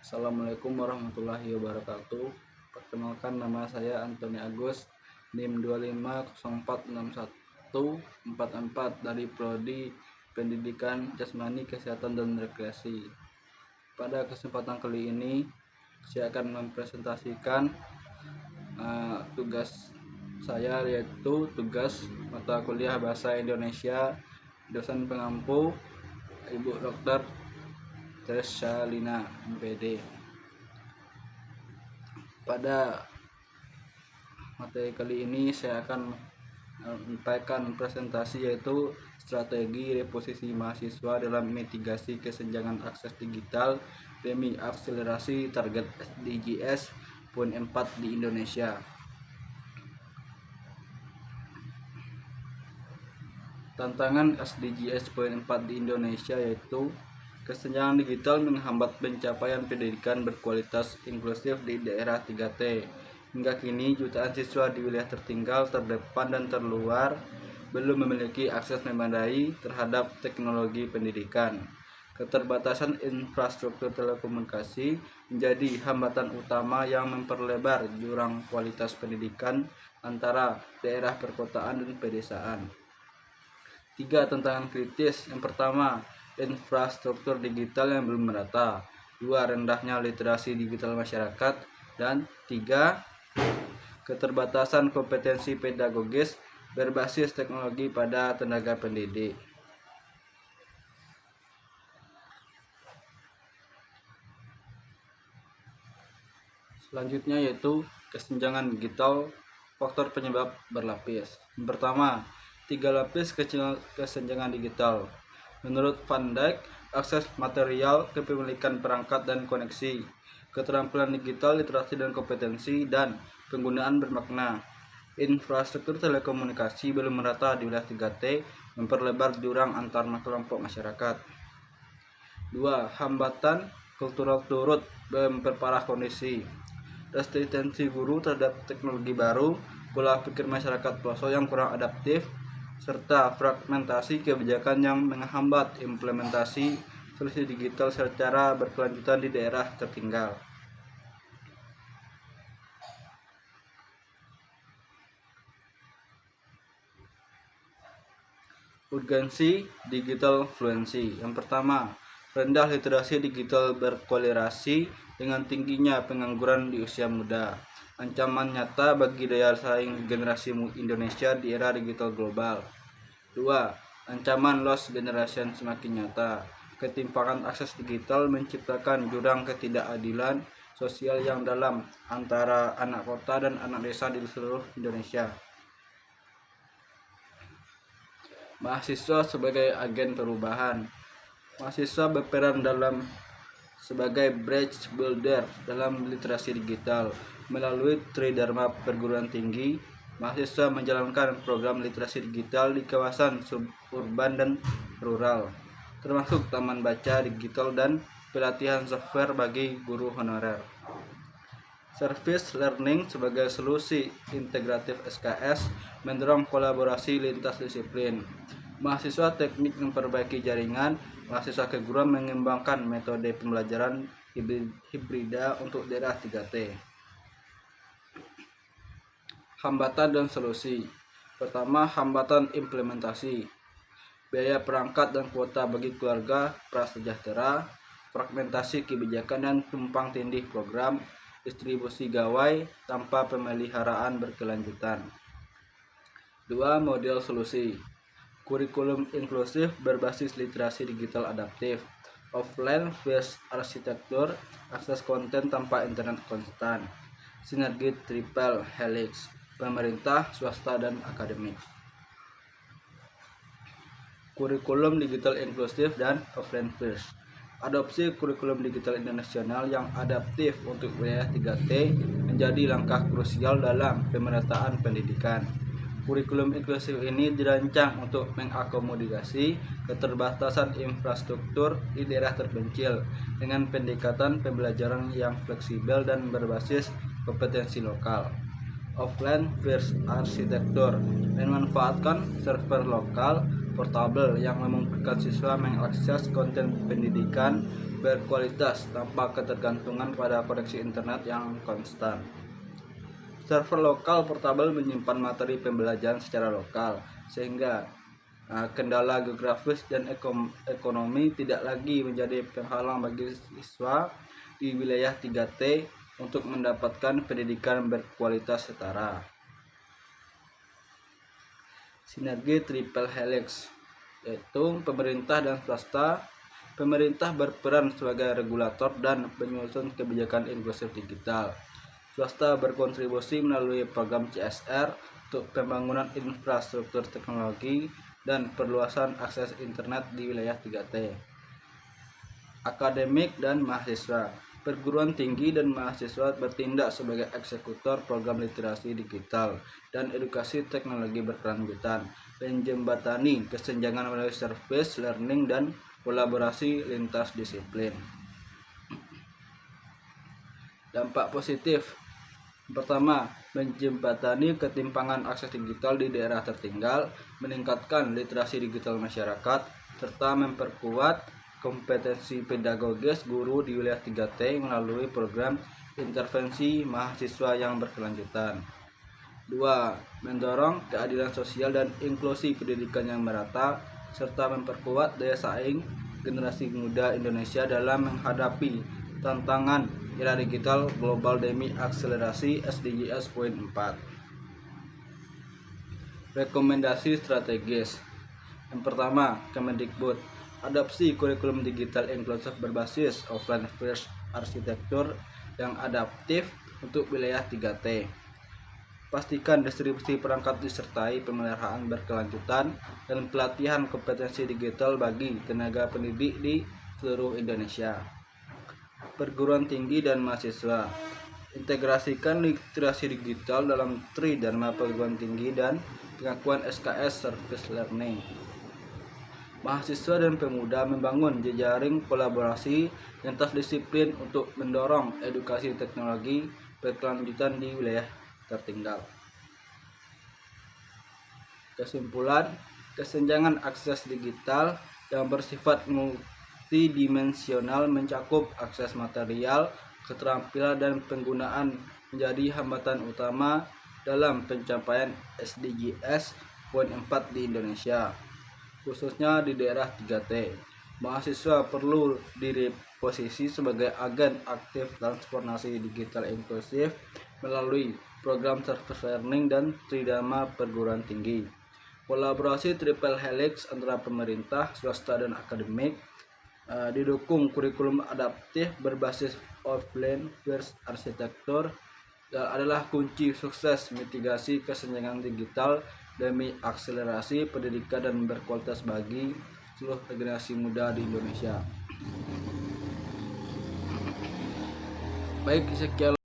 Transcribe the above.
Assalamualaikum warahmatullahi wabarakatuh. Perkenalkan, nama saya Antoni Agus, NIM 25046144 dari Prodi Pendidikan Jasmani, Kesehatan dan Rekreasi. Pada kesempatan kali ini saya akan mempresentasikan tugas saya, yaitu tugas mata kuliah Bahasa Indonesia, dosen pengampu Ibu Dr. Tersalina MPD. Pada materi kali ini saya akan menyampaikan presentasi, yaitu strategi reposisi mahasiswa dalam mitigasi kesenjangan akses digital demi akselerasi target SDGs Poin 4 di Indonesia. Tantangan SDGs Poin 4 di Indonesia yaitu kesenjangan digital menghambat pencapaian pendidikan berkualitas inklusif di daerah 3T. Hingga kini jutaan siswa di wilayah tertinggal, terdepan, dan terluar belum memiliki akses memadai terhadap teknologi pendidikan. Keterbatasan infrastruktur telekomunikasi menjadi hambatan utama yang memperlebar jurang kualitas pendidikan antara daerah perkotaan dan pedesaan. 3 tantangan kritis. Yang pertama, infrastruktur digital yang belum merata. 2, rendahnya literasi digital masyarakat. Dan 3, keterbatasan kompetensi pedagogis berbasis teknologi pada tenaga pendidik. Selanjutnya yaitu kesenjangan digital, faktor penyebab berlapis. Yang pertama, 3 lapis kesenjangan digital. Menurut Van Dijk, akses material, kepemilikan perangkat dan koneksi, keterampilan digital, literasi dan kompetensi, dan penggunaan bermakna. Infrastruktur telekomunikasi belum merata di wilayah 3T, memperlebar jurang antar kelompok masyarakat. 2. Hambatan kultural turut memperparah kondisi. Resistensi guru terhadap teknologi baru, pola pikir masyarakat pelosok yang kurang adaptif, serta fragmentasi kebijakan yang menghambat implementasi solusi digital secara berkelanjutan di daerah tertinggal. Urgensi digital fluency. Yang pertama, rendah literasi digital berkorelasi dengan tingginya pengangguran di usia muda. Ancaman nyata bagi daya saing generasi Indonesia di era digital global. 2. Ancaman lost generation semakin nyata. Ketimpangan akses digital menciptakan jurang ketidakadilan sosial yang dalam antara anak kota dan anak desa di seluruh Indonesia. Mahasiswa sebagai agen perubahan. Mahasiswa berperan sebagai bridge builder dalam literasi digital. Melalui Tridharma Perguruan Tinggi, mahasiswa menjalankan program literasi digital di kawasan suburban dan rural, termasuk taman baca digital dan pelatihan software bagi guru honorer. Service learning sebagai solusi integratif SKS mendorong kolaborasi lintas disiplin. Mahasiswa teknik memperbaiki jaringan, mahasiswa keguruan mengembangkan metode pembelajaran hibrida untuk daerah 3T. Hambatan dan solusi. Pertama, hambatan implementasi. Biaya perangkat dan kuota bagi keluarga prasejahtera, fragmentasi kebijakan dan tumpang tindih program, distribusi gawai tanpa pemeliharaan berkelanjutan. 2. Model solusi. Kurikulum inklusif berbasis literasi digital adaptif, offline first arsitektur, akses konten tanpa internet konstan, sinergi triple helix, pemerintah, swasta, dan akademik. Kurikulum digital inklusif dan offline first. Adopsi kurikulum digital internasional yang adaptif untuk wilayah 3T menjadi langkah krusial dalam pemerataan pendidikan. Kurikulum inklusif ini dirancang untuk mengakomodasi keterbatasan infrastruktur di daerah terpencil dengan pendekatan pembelajaran yang fleksibel dan berbasis kompetensi lokal. Offline first arsitektur memanfaatkan server lokal portable yang memungkinkan siswa mengakses konten pendidikan berkualitas tanpa ketergantungan pada koneksi internet yang konstan. Server lokal portabel menyimpan materi pembelajaran secara lokal, sehingga kendala geografis dan ekonomi tidak lagi menjadi penghalang bagi siswa di wilayah 3T untuk mendapatkan pendidikan berkualitas setara. Sinergi Triple Helix, yaitu pemerintah dan swasta. Pemerintah berperan sebagai regulator dan penyusun kebijakan inklusif digital. Swasta berkontribusi melalui program CSR untuk pembangunan infrastruktur teknologi dan perluasan akses internet di wilayah 3T. Akademik dan mahasiswa. Perguruan tinggi dan mahasiswa bertindak sebagai eksekutor program literasi digital dan edukasi teknologi berkelanjutan, menjembatani kesenjangan melalui service learning dan kolaborasi lintas disiplin. Dampak positif. Pertama, menjembatani ketimpangan akses digital di daerah tertinggal, meningkatkan literasi digital masyarakat, serta memperkuat kompetensi pedagogis guru di wilayah 3T melalui program intervensi mahasiswa yang berkelanjutan. 2. Mendorong keadilan sosial dan inklusi pendidikan yang merata, serta memperkuat daya saing generasi muda Indonesia dalam menghadapi tantangan era digital global demi akselerasi SDGs poin 4. Rekomendasi strategis. Yang pertama, Kemendikbud, adopsi kurikulum digital inklusif berbasis offline first arsitektur yang adaptif untuk wilayah 3T. Pastikan distribusi perangkat disertai pemeliharaan berkelanjutan dan pelatihan kompetensi digital bagi tenaga pendidik di seluruh Indonesia. Perguruan tinggi dan mahasiswa, integrasikan literasi digital dalam Tridharma perguruan tinggi dan pengakuan SKS Service Learning. Mahasiswa dan pemuda membangun jejaring kolaborasi lintas disiplin untuk mendorong edukasi teknologi berkelanjutan di wilayah tertinggal. Kesimpulan, kesenjangan akses digital yang bersifat multidimensional mencakup akses material, keterampilan, dan penggunaan menjadi hambatan utama dalam pencapaian SDGs poin 4 di Indonesia, khususnya di daerah 3T. Mahasiswa perlu direposisi sebagai agen aktif transformasi digital inklusif melalui program service learning dan Tridharma perguruan tinggi. Kolaborasi Triple Helix antara pemerintah, swasta, dan akademik, didukung kurikulum adaptif berbasis offline first arsitektur adalah kunci sukses mitigasi kesenjangan digital demi akselerasi pendidikan dan berkualitas bagi seluruh generasi muda di Indonesia. Baik, sekian.